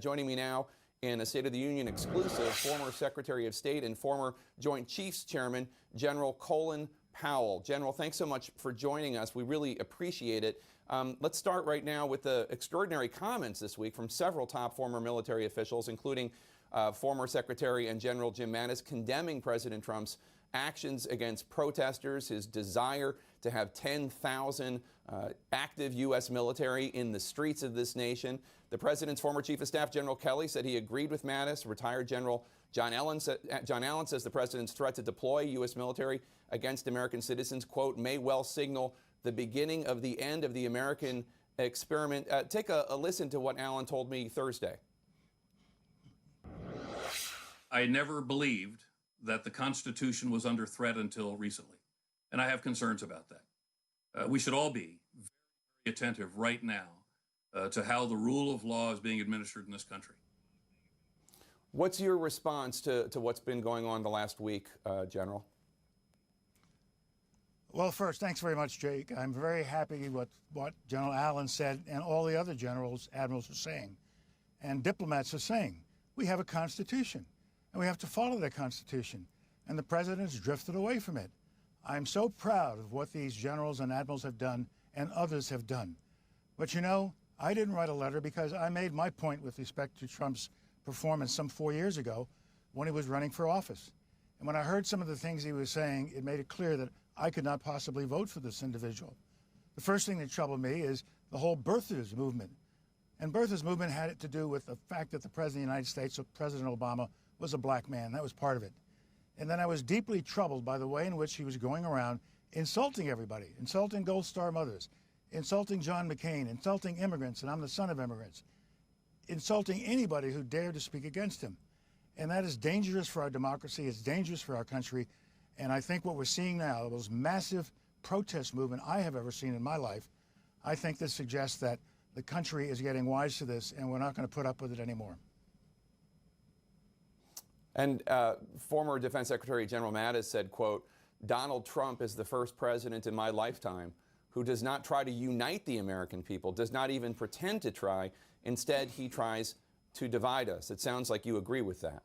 Joining me now in a State of the Union exclusive, former Secretary of State and former Joint Chiefs Chairman, General Colin Powell. General, thanks so much for joining us. We really appreciate it. Let's start right now with the extraordinary comments this week from several top former military officials, including former Secretary and General Jim Mattis, condemning President Trump's actions against protesters, his desire to have 10,000 active U.S. military in the streets of this nation. The president's former chief of staff, General Kelly, said he agreed with Mattis. Retired General John Allen says the president's threat to deploy U.S. military against American citizens, quote, may well signal the beginning of the end of the American experiment. Take a listen to what Allen told me Thursday. I never believed that the Constitution was under threat until recently, and I have concerns about that. We should all be very attentive right now to how the rule of law is being administered in this country. What's your response to what's been going on the last week, General? Well, first, thanks very much, Jake. I'm very happy with what General Allen said and all the other generals, admirals are saying, and diplomats are saying. We have a Constitution, and we have to follow that Constitution, and the president's drifted away from it. I'm so proud of what these generals and admirals have done and others have done. But you know, I didn't write a letter because I made my point with respect to Trump's performance some 4 years ago when he was running for office. And when I heard some of the things he was saying, it made it clear that I could not possibly vote for this individual. The first thing that troubled me is the whole birthers movement. And birthers movement had it to do with the fact that the President of the United States, President Obama, was a black man. That was part of it. And then I was deeply troubled by the way in which he was going around insulting everybody, insulting Gold Star mothers, insulting John McCain, insulting immigrants, and I'm the son of immigrants, insulting anybody who dared to speak against him. And that is dangerous for our democracy. It's dangerous for our country. And I think what we're seeing now, the most massive protest movement I have ever seen in my life, I think this suggests that the country is getting wise to this, and we're not going to put up with it anymore. And former Defense Secretary General Mattis said, quote, Donald Trump is the first president in my lifetime who does not try to unite the American people, does not even pretend to try. Instead, he tries to divide us. It sounds like you agree with that.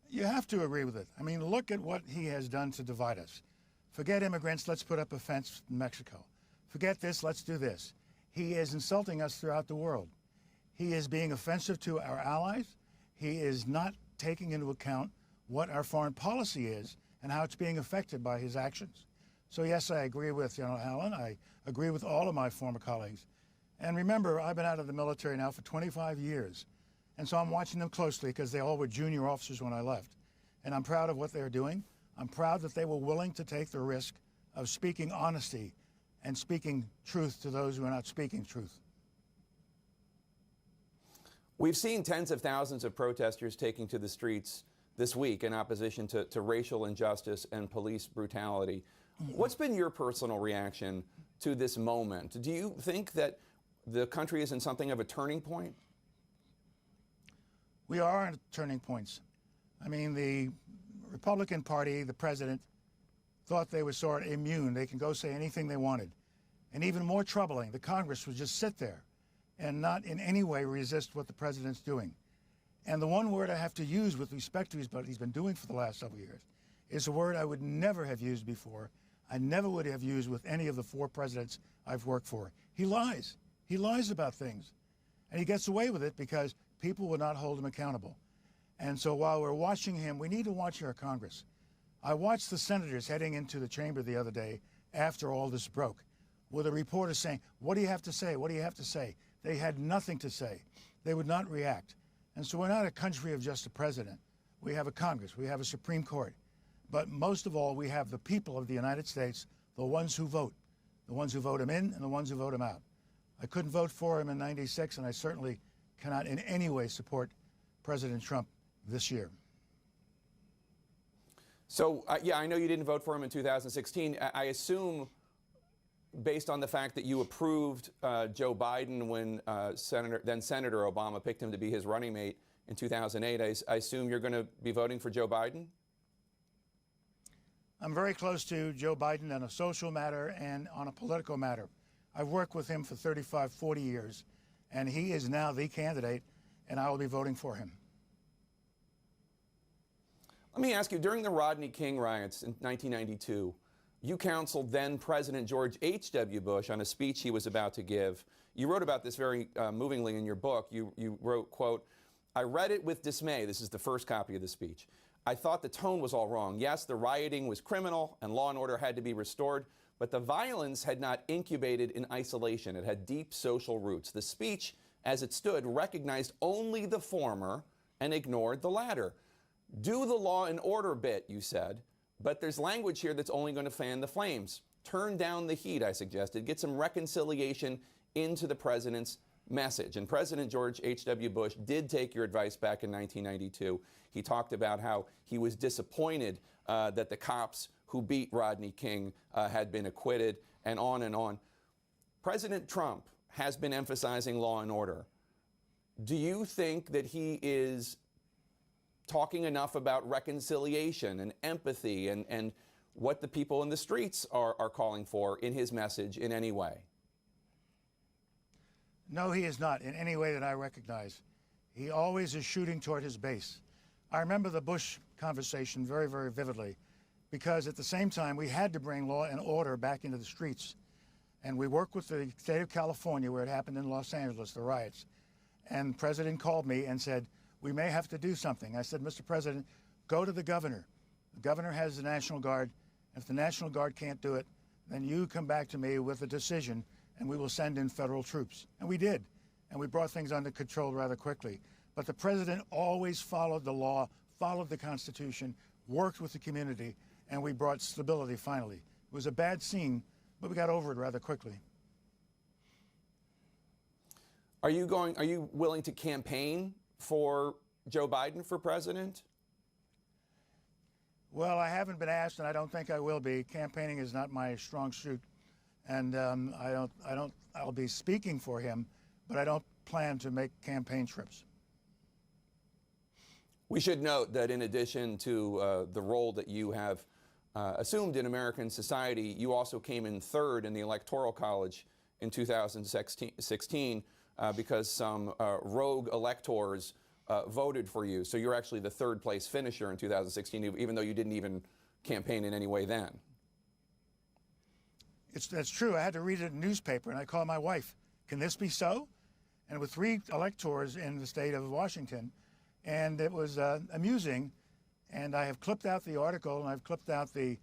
You have to agree with it. I mean, look at what he has done to divide us. Forget immigrants, let's put up a fence in Mexico. Forget this, let's do this. He is insulting us throughout the world. He is being offensive to our allies. He is not taking into account what our foreign policy is and how it's being affected by his actions. So yes, I agree with General Allen. I agree with all of my former colleagues. And remember, I've been out of the military now for 25 years. And so I'm watching them closely because they all were junior officers when I left. And I'm proud of what they're doing. I'm proud that they were willing to take the risk of speaking honesty and speaking truth to those who are not speaking truth. We've seen tens of thousands of protesters taking to the streets this week in opposition to racial injustice and police brutality. What's been your personal reaction to this moment? Do you think that the country is in something of a turning point? We are at turning points. I mean, the Republican Party, the president, thought they were sort of immune. They can go say anything they wanted. And even more troubling, the Congress would just sit there and not in any way resist what the president's doing. And the one word I have to use with respect to what he's been doing for the last several years is a word I would never have used before. I never would have used with any of the 4 presidents I've worked for. He lies. He lies about things. And he gets away with it because people will not hold him accountable. And so while we're watching him, we need to watch our Congress. I watched the senators heading into the chamber the other day after all this broke, with a reporter saying, what do you have to say? What do you have to say? They had nothing to say. They would not react. And so we're not a country of just a president. We have a Congress. We have a Supreme Court. But most of all, we have the people of the United States, the ones who vote him in and the ones who vote him out. I couldn't vote for him in '96, and I certainly cannot in any way support President Trump this year. So, yeah, I know you didn't vote for him in 2016. I assume, based on the fact that you approved Joe Biden when then Senator Obama picked him to be his running mate in 2008, I assume you're going to be voting for Joe Biden? I'm very close to Joe Biden on a social matter and on a political matter. I've worked with him for 35, 40 years, and he is now the candidate, and I will be voting for him. Let me ask you, during the Rodney King riots in 1992, you counseled then President George H.W. Bush on a speech he was about to give. You wrote about this very movingly in your book. You wrote, quote, "I read it with dismay." This is the first copy of the speech. "I thought the tone was all wrong. Yes, the rioting was criminal and law and order had to be restored, but the violence had not incubated in isolation. It had deep social roots. The speech, as it stood, recognized only the former and ignored the latter. Do the law and order bit," you said, "but there's language here that's only going to fan the flames. Turn down the heat," I suggested. "Get some reconciliation into the president's message." And President George H.W. Bush did take your advice back in 1992. He talked about how he was disappointed that the cops who beat Rodney King had been acquitted, and on and on. President Trump has been emphasizing law and order. Do you think that he is talking enough about reconciliation and empathy and what the people in the streets are calling for in his message in any way? No, he is not in any way that I recognize. He always is shooting toward his base. I remember the Bush conversation very, very vividly, because at the same time we had to bring law and order back into the streets. And we worked with the state of California, where it happened in Los Angeles, the riots. And the president called me and said, "We may have to do something." I said, "Mr. President, go to the governor. The governor has the National Guard. If the National Guard can't do it, then you come back to me with a decision, and we will send in federal troops." And we did. And we brought things under control rather quickly. But the president always followed the law, followed the Constitution, worked with the community, and we brought stability finally. It was a bad scene, but we got over it rather quickly. Are you willing to campaign for Joe Biden for president? Well, I haven't been asked, and I don't think I will be. Campaigning is not my strong suit, and I'll be speaking for him, but I don't plan to make campaign trips. We should note that in addition to the role that you have assumed in American society, you also came in third in the Electoral College in 2016 because some rogue electors voted for you. So you're actually the third place finisher in 2016, even though you didn't even campaign in any way then. That's true. I had to read it in a newspaper, and I called my wife. Can this be so? And with 3 electors in the state of Washington, and it was amusing. And I have clipped out the article, and I've clipped out the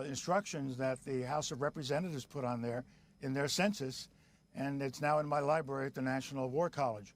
instructions that the House of Representatives put on there in their census, and it's now in my library at the National War College.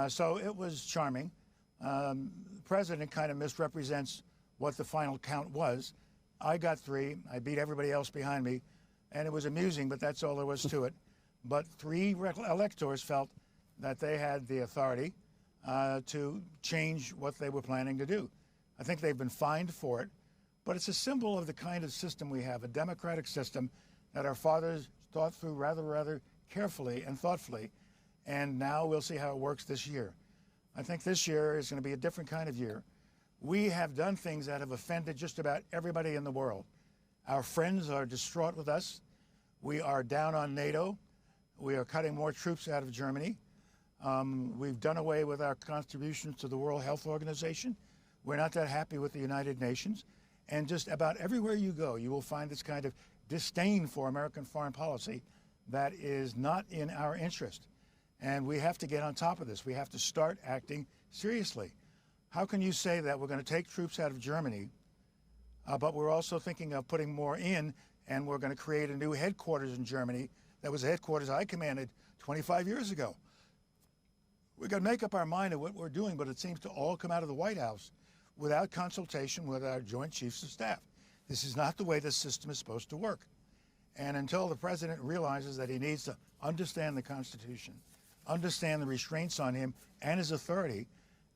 So it was charming. The president kind of misrepresents what the final count was. I got 3. I beat everybody else behind me, and it was amusing, but that's all there was to it. But 3 electors felt that they had the authority to change what they were planning to do. I think they've been fined for it, but it's a symbol of the kind of system we have, a democratic system that our fathers thought through rather carefully and thoughtfully, and now we'll see how it works this year. I think this year is going to be a different kind of year. We have done things that have offended just about everybody in the world. Our friends are distraught with us. We are down on NATO. We are cutting more troops out of Germany. We've done away with our contributions to the World Health Organization. We're not that happy with the United Nations. And just about everywhere you go, you will find this kind of disdain for American foreign policy that is not in our interest. And we have to get on top of this. We have to start acting seriously. How can you say that we're going to take troops out of Germany, but we're also thinking of putting more in, and we're going to create a new headquarters in Germany? That was the headquarters I commanded 25 years ago. We've got to make up our mind of what we're doing, but it seems to all come out of the White House without consultation with our Joint Chiefs of Staff. This is not the way the system is supposed to work. And until the president realizes that he needs to understand the Constitution, understand the restraints on him and his authority,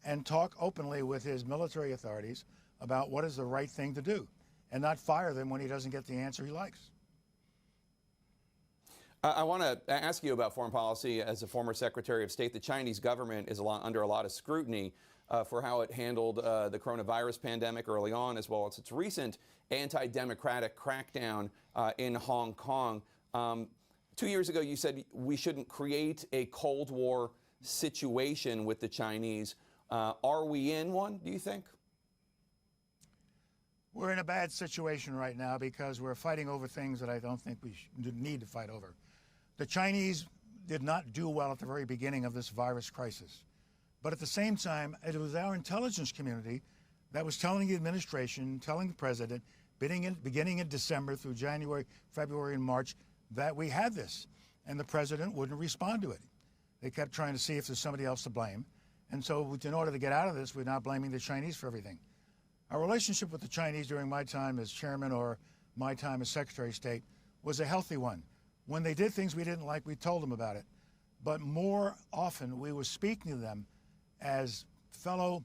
and talk openly with his military authorities about what is the right thing to do, and not fire them when he doesn't get the answer he likes. I want to ask you about foreign policy. As a former Secretary of State, the Chinese government is under a lot of scrutiny for how it handled the coronavirus pandemic early on, as well as its recent anti-democratic crackdown in Hong Kong. 2 years ago, you said we shouldn't create a Cold War situation with the Chinese. Are we in one, do you think? We're in a bad situation right now because we're fighting over things that I don't think we need to fight over. The Chinese did not do well at the very beginning of this virus crisis. But at the same time, it was our intelligence community that was telling the administration, telling the president, beginning in December through January, February, and March, that we had this. And the president wouldn't respond to it. They kept trying to see if there's somebody else to blame. And so in order to get out of this, we're not blaming the Chinese for everything. Our relationship with the Chinese during my time as chairman or my time as Secretary of State was a healthy one. When they did things we didn't like, we told them about it. But more often, we were speaking to them as fellow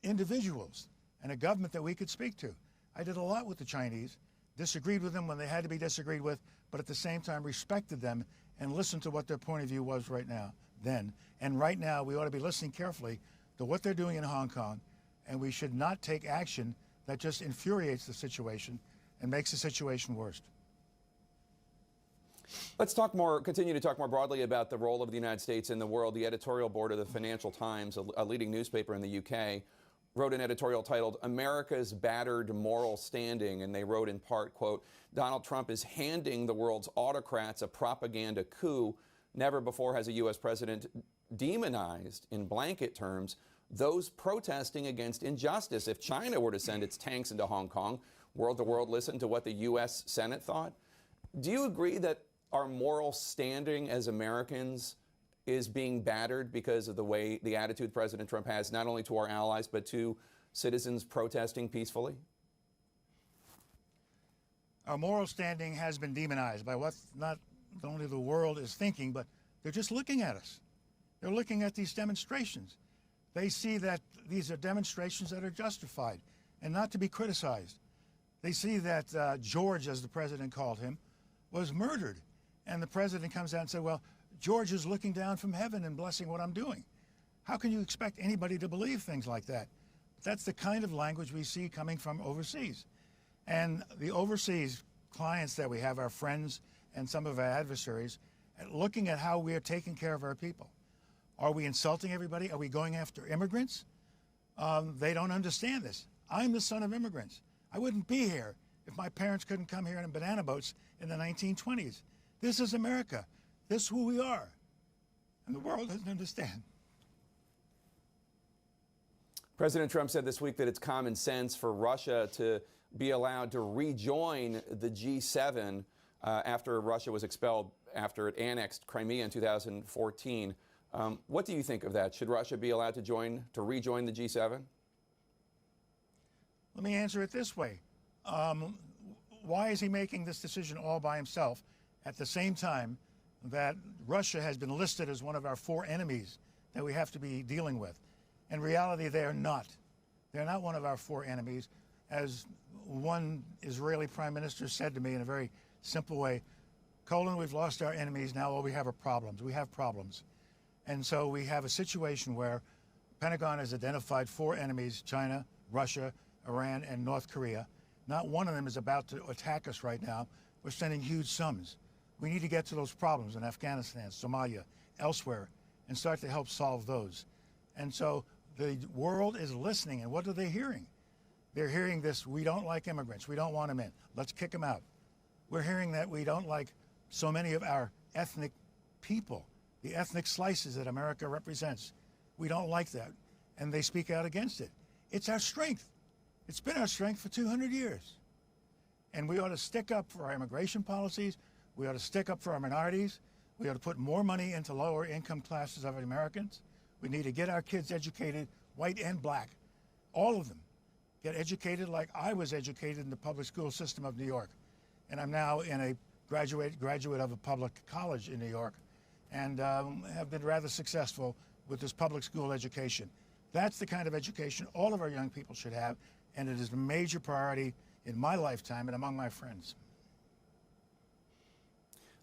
individuals and a government that we could speak to. I did a lot with the Chinese, disagreed with them when they had to be disagreed with, but at the same time respected them and listened to what their point of view was right now, then. And right now, we ought to be listening carefully to what they're doing in Hong Kong, and we should not take action that just infuriates the situation and makes the situation worse. Let's continue to talk more broadly about the role of the United States in the world. The editorial board of the Financial Times, a leading newspaper in the UK, wrote an editorial titled "America's Battered Moral Standing," and they wrote in part, quote, "Donald Trump is handing the world's autocrats a propaganda coup. Never before has a U.S. president demonized, in blanket terms, those protesting against injustice. If China were to send its tanks into Hong Kong, world the world listened to what the U.S. Senate thought." Do you agree that our moral standing as Americans is being battered because of the attitude President Trump has, not only to our allies, but to citizens protesting peacefully? Our moral standing has been demonized by what not only the world is thinking, but they're just looking at us. They're looking at these demonstrations. They see that these are demonstrations that are justified and not to be criticized. They see that George, as the president called him, was murdered. And the president comes out and said, well, George is looking down from heaven and blessing what I'm doing. How can you expect anybody to believe things like that? That's the kind of language we see coming from overseas. And the overseas clients that we have, our friends and some of our adversaries, looking at how we are taking care of our people. Are we insulting everybody? Are we going after immigrants? They don't understand this. I'm the son of immigrants. I wouldn't be here if my parents couldn't come here in banana boats in the 1920s. This is America. This is who we are. And the world doesn't understand. President Trump said this week that it's common sense for Russia to be allowed to rejoin the G7 after Russia was expelled after it annexed Crimea in 2014. What do you think of that? Should Russia be allowed to rejoin the G7? Let me answer it this way. Why is he making this decision all by himself at the same time that Russia has been listed as one of our 4 enemies that we have to be dealing with? In reality, they are not. They're not one of our 4 enemies. As one Israeli prime minister said to me in a very simple way, Colin, we've lost our enemies, now all we have are problems. We have problems. And so we have a situation where Pentagon has identified 4 enemies, China, Russia, Iran, and North Korea. Not one of them is about to attack us right now. We're sending huge sums. We need to get to those problems in Afghanistan, Somalia, elsewhere, and start to help solve those. And so the world is listening, and what are they hearing? They're hearing this: we don't like immigrants, we don't want them in, let's kick them out. We're hearing that we don't like so many of our ethnic people, the ethnic slices that America represents. We don't like that, and they speak out against it. It's our strength. It's been our strength for 200 years. And we ought to stick up for our immigration policies. We ought to stick up for our minorities. We ought to put more money into lower income classes of Americans. We need to get our kids educated, white and black, all of them. Get educated like I was educated in the public school system of New York. And I'm now in a graduate of a public college in New York, and have been rather successful with this public school education. That's the kind of education all of our young people should have, and it is a major priority in my lifetime and among my friends.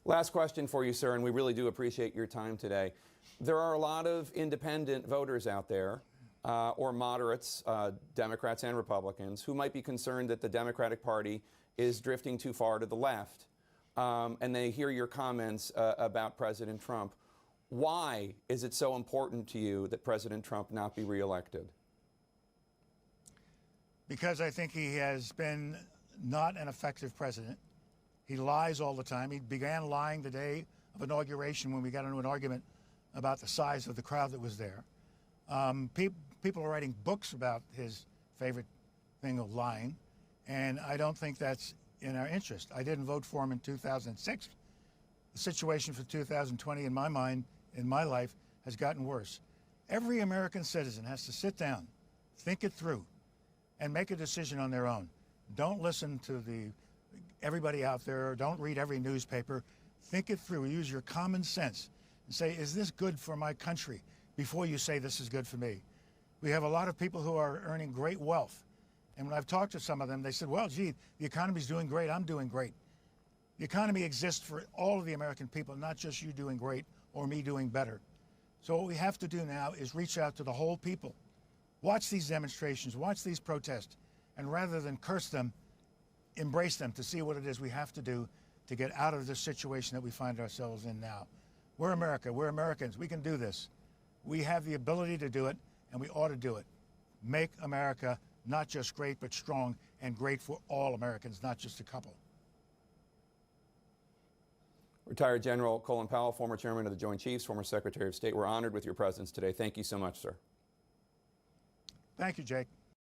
Last question for you, sir, and we really do appreciate your time today. There are a lot of independent voters out there, or moderates, Democrats and Republicans, who might be concerned that the Democratic Party is drifting too far to the left. and they hear your comments about President Trump. Why is it so important to you that President Trump not be reelected? Because I think he has been not an effective president. He lies all the time. He began lying the day of inauguration when we got into an argument about the size of the crowd that was there. People are writing books about his favorite thing of lying, and I don't think that's in our interest. I didn't vote for him in 2006. The situation for 2020, in my mind, in my life, has gotten worse. Every American citizen has to sit down, think it through, and make a decision on their own. Don't listen to everybody out there. Don't read every newspaper. Think it through. Use your common sense and say, is this good for my country? Before you say this is good for me. We have a lot of people who are earning great wealth. And when I've talked to some of them, they said, well, gee, the economy's doing great. I'm doing great. The economy exists for all of the American people, not just you doing great or me doing better. So what we have to do now is reach out to the whole people. Watch these demonstrations, watch these protests, and rather than curse them, embrace them to see what it is we have to do to get out of this situation that we find ourselves in now. We're America, we're Americans, we can do this. We have the ability to do it, and we ought to do it. Make America not just great, but strong, and great for all Americans, not just a couple. Retired General Colin Powell, former Chairman of the Joint Chiefs, former Secretary of State, we're honored with your presence today. Thank you so much, sir. Thank you, Jake.